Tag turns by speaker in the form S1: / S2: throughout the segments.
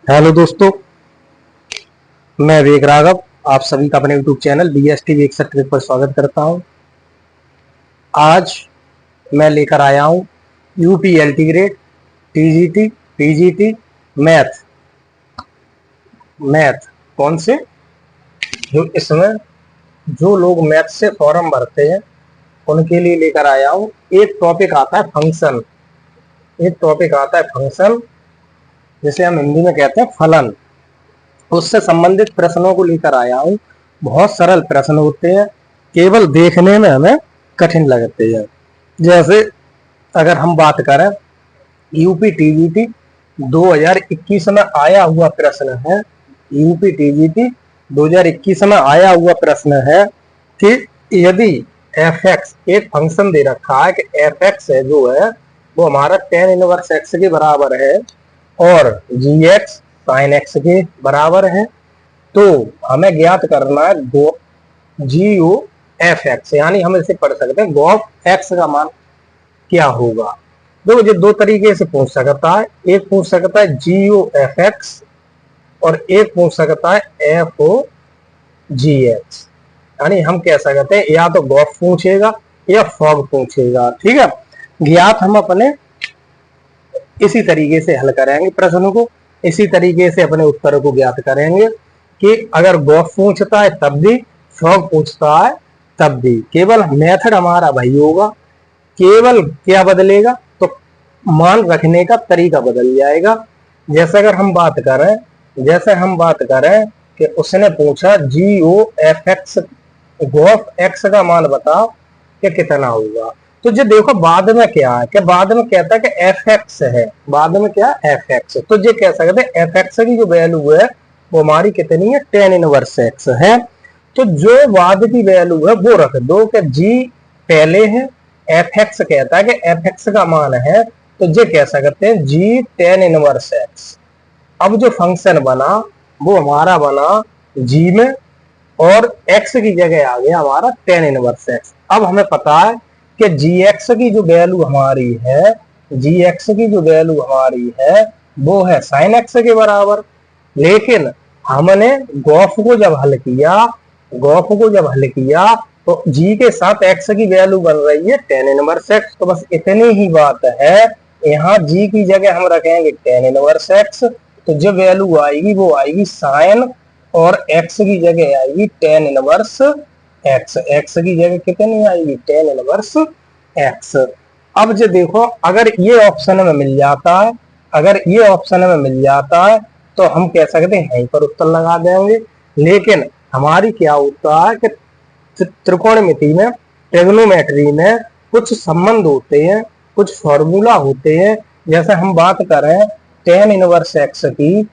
S1: Hello दोस्तों, मैं वेग राघव आप सभी का अपने यूट्यूब चैनल BST वेग ट्रिक पर स्वागत करता हूं। आज मैं लेकर आया हूं UP LT grade TGT PGT math कौन से जो इसमें जो लोग मैथ से फॉर्म भरते हैं उनके लिए लेकर आया हूं। एक टॉपिक आता है फंक्शन जिसे हम हिंदी में कहते हैं फलन। उससे संबंधित प्रश्नों को लेकर आया हूं। बहुत सरल प्रश्न होते हैं, केवल देखने में हमें कठिन लगते हैं। जैसे अगर हम बात करें यूपी TGT 2021 में आया हुआ प्रश्न है। यूपी TGT 2021 में आया हुआ प्रश्न है कि यदि fx एक फंक्शन दे रखा है कि fx है जो है वो हमारा tan इनवर्स x के बराबर है और gx sin x के बराबर है, तो हमें ज्ञात करना है GO fx, यानी हम इसे पढ़ सकते हैं गॉफ x का मान क्या होगा। देखो ये दो तरीके से पूछ सकता है, एक पूछ सकता है GO fx और एक पूछ सकता है FO gx। यानी हम कह सकते हैं या तो गॉफ पूछेगा या फॉग पूछेगा। ठीक है, ज्ञात हम अपने इसी तरीके से हल करेंगे प्रश्नों को, इसी तरीके से अपने उत्तर को ज्ञात करेंगे कि अगर गॉफ पूछता है तब भी, फॉग पूछता है तब भी। केवल मेथड हमारा भाई होगा, केवल क्या बदलेगा तो मान रखने का तरीका बदल जाएगा। जैसे अगर हम बात करें कि उसने पूछा GO fx गॉफ x का मान बताओ कि कितना होगा, तो जो देखो बाद में क्या है कि बाद में कहता है कि fx है, बाद में क्या fx, तो ये कह सकते हैं fx की जो वैल्यू है वो हमारी कितनी है tan इनवर्स x है। तो जो बाद की वैल्यू है वो रख दो कि g पहले है, fx कहता है कि fx का मान है, तो ये कह सकते हैं g tan इनवर्स x। अब जो फंक्शन बना वो हमारा बना g में और x की जगह आ गया हमारा tan इनवर्स x। अब हमें पता है कि gx की जो वैल्यू हमारी है वो है sin x के बराबर। लेकिन हमने गॉफ को जब हल किया तो g के साथ x की वैल्यू बन रही है tan इनवर्स x। तो बस इतनी ही बात है, यहाँ g की जगह हम रखेंगे tan इनवर्स x, तो जो वैल्यू आएगी वो आएगी sin और x की जगह आएगी tan इनवर्स x की जगह कितनी आएगी tan इनवर्स x। अब जो देखो अगर ये ऑप्शन में मिल जाता है तो हम कह सकते हैं यहीं पर उत्तर लगा देंगे। लेकिन हमारी क्या होता है कि त्रिकोणमिति में, ट्रिग्नोमेट्री में कुछ संबंध होते हैं, कुछ फॉर्मूला होते हैं। जैसे हम बात करें tan इनवर्स x की,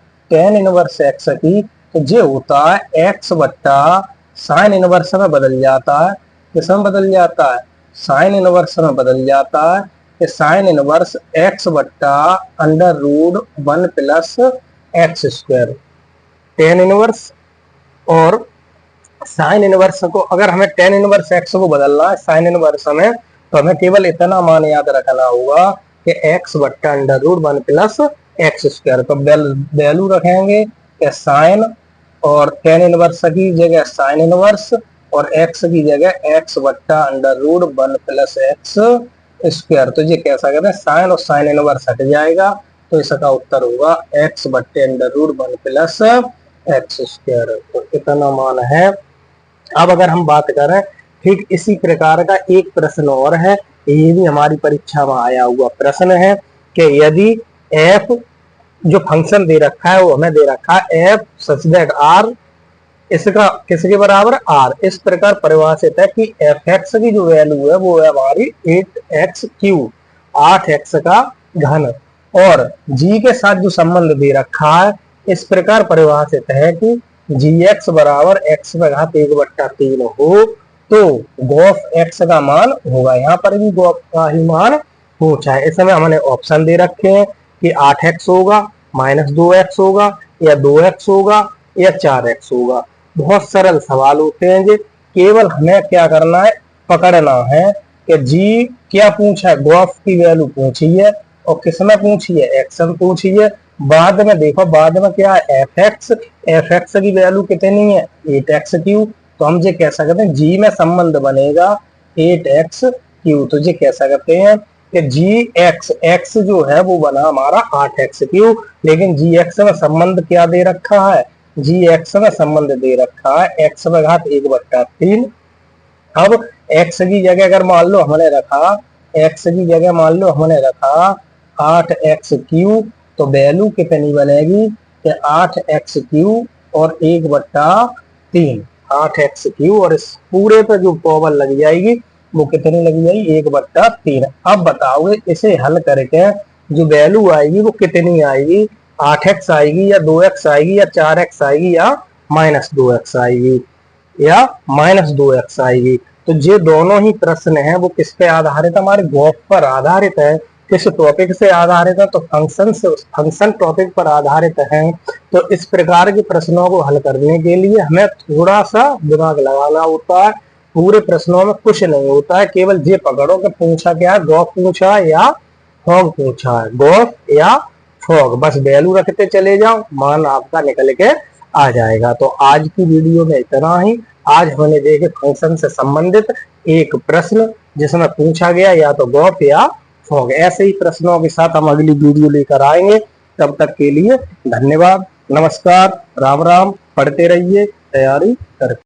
S1: तो ये होता है x बट्टा साइन इनवर्स में बदल जाता है। किसमें बदल जाता है? साइन इनवर्स में बदल जाता है कि साइन इनवर्स x बट्टा under root 1 plus x square. Tan inverse और साइन इनवर्स को अगर हमें टेन इनवर्स x को बदलना है साइन इनवर्स में, तो हमें केवल इतना मान याद रखना होगा कि x बट्टा under root 1 plus x square. तो वैल्यू रखेंगे कि साइन और टेन इनवर्स की जगह साइन इनवर्स और x की जगह x बट्टा under root 1 plus x square. तो ये कह सकते हैं साइन और साइन इनवर्स हट जाएगा, तो इसका उत्तर होगा x बट्टे under root 1 plus x square. तो इतना मान है। अब अगर हम बात करें ठीक इसी प्रकार का एक प्रश्न और है, ये भी हमारी परीक्षा में आया हुआ प्रश्न है कि यदि f जो फंक्शन दे रखा है वो हमें दे रखा है f सच दैट r इसका किसके बराबर r, इस प्रकार परिभाषित है कि fx की जो वैल्यू है वो है हमारी 8x³ 8x का घन, और g के साथ जो संबंध दे रखा है इस प्रकार परिभाषित है कि gx बराबर x का घात 1/3 हो तो गॉफ x का मान होगा। यहाँ पर भी गॉफ का ही मान पूछा है। इस समय हमने ऑप्शन दे रखे हैं कि 8x होगा, -2x होगा, या 2x होगा, या 4x होगा। बहुत सरल सवाल होते हैं जी, केवल हमें क्या करना है, पकड़ना है कि जी क्या पूछा है, गॉफ की वैल्यू पूछी है और किसमें पूछी है, x में पूछी है, बाद में देखो, बाद में क्या है, एफ एक्स की वैल्यू कितनी है 8x3। तो हम ये कह सकते हैं जी में संबंध बनेगा 8x3। तो ये कह सकते हैं कि जी एक्स जो है वो बना हमारा 8x3, लेकिन जी एक्स में संबंध क्या दे रखा है, जी एक्स में संबंध दे रखा है एक्स में घात 1/3। अब x की जगह अगर मान लो हमने रखा, x की जगह मान लो हमने रखा 8x3, तो वैल्यू कितनी बनेगी कि 8x3 और 1/3, 8x3 और इस पूरे पे जो पावर लग जाएगी वो कितनी लग जाएगी 1/3। अब बताओगे इसे हल करके जो वैल्यू आएगी वो कितनी आएगी, 8x आएगी या 2x आएगी या 4x आएगी या -2x आएगी या -2x आएगी। तो ये दोनों ही प्रश्न हैं वो किस पे आधारित है, हमारे गॉस पर आधारित है। किस टॉपिक से आधारित है, तो फंक्शन टॉपिक पर आधारित है। तो इस प्रकार के प्रश्नों को हल करने के लिए हमें थोड़ा सा दिमाग लगाना होता है। पूरे प्रश्नों में कुछ नहीं होता है, केवल ये पकड़ो कि पूछा क्या है, गॉस पूछा है या फॉग पूछा है, गॉस या फॉग, बस वैल्यू रखते चले जाओ, मान आपका निकल के आ जाएगा। तो आज की वीडियो में इतना ही। आज हमने देखे फंक्शन से संबंधित एक प्रश्न जिसमें पूछा गया या तो गॉस या फॉग। ऐसे ही प्रश्नों के साथ हम अगली वीडियो लेकर आएंगे। तब तक के लिए धन्यवाद, नमस्कार, राम राम। पढ़ते रहिए, तैयारी करते